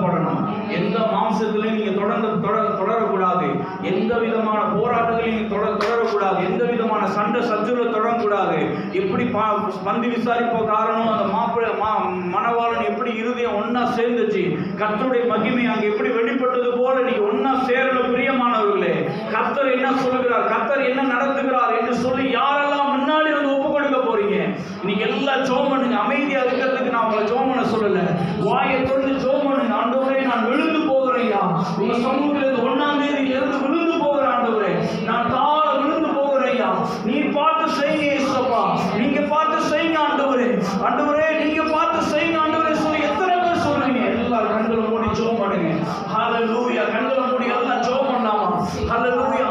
பலப்படணும். எந்த மாம்சத்திலையும் நீங்க தொடரக்கூடாது. எந்த விதமான போராட்டங்களையும் நீங்க தொடரக்கூடாது. எந்த விதமான சண்டை சச்சுல தொடரக்கூடாது. எப்படி பந்தி விசாரிப்ப காரணம் அந்த மணவாளன் எப்படி இருதயம் ஒன்னா சேர்ந்துச்சு, கர்த்தருடைய மகிமை அங்க எப்படி வெளிப்பட்டது போல நீங்க ஒன்னா சேரணும். பிரியமானவர்களே, கர்த்தர் என்ன சொல்லுகிறார், கர்த்தர் என்ன நடத்துகிறார் என்று சொல்லி யாரெல்லாம் முன்னாடி வந்து ஒப்பு கொடுக்க போறீங்க. நீங்க எல்லாம் ஜெபம் பண்ணுங்க. அமைதியா இருக்கிறதுக்கு நான் உங்களை ஜெபம் பண்ண சொல்லல. வாயை தொட்டு ஜெபம் பண்ணுங்க. ஆண்டவரே, நான் விழுந்து போகிறேன்யா, உங்க சமூகத்திலிருந்து 1ஆம் தேதியிலிருந்து விழுந்து போகிறேன் ஆண்டவரே, நான் தாழ விழுந்து போகிறேன்யா, நீ பார்த்து செய்யுங்க இயேசுப்பா, நீங்க பார்த்து செய்யுங்க ஆண்டவரே, ஆண்டவரே நீங்க பார்த்து செய்யுங்க ஆண்டவரே சொல்லி எத்தனை பேர் சொல்றீங்க? எல்லாரும் கண்களை மூடி ஜெபம் பண்ணுங்க. ஹalleluya. கண்களை மூடி எல்லாம் ஜெபம் பண்ணாமா? ஹalleluya.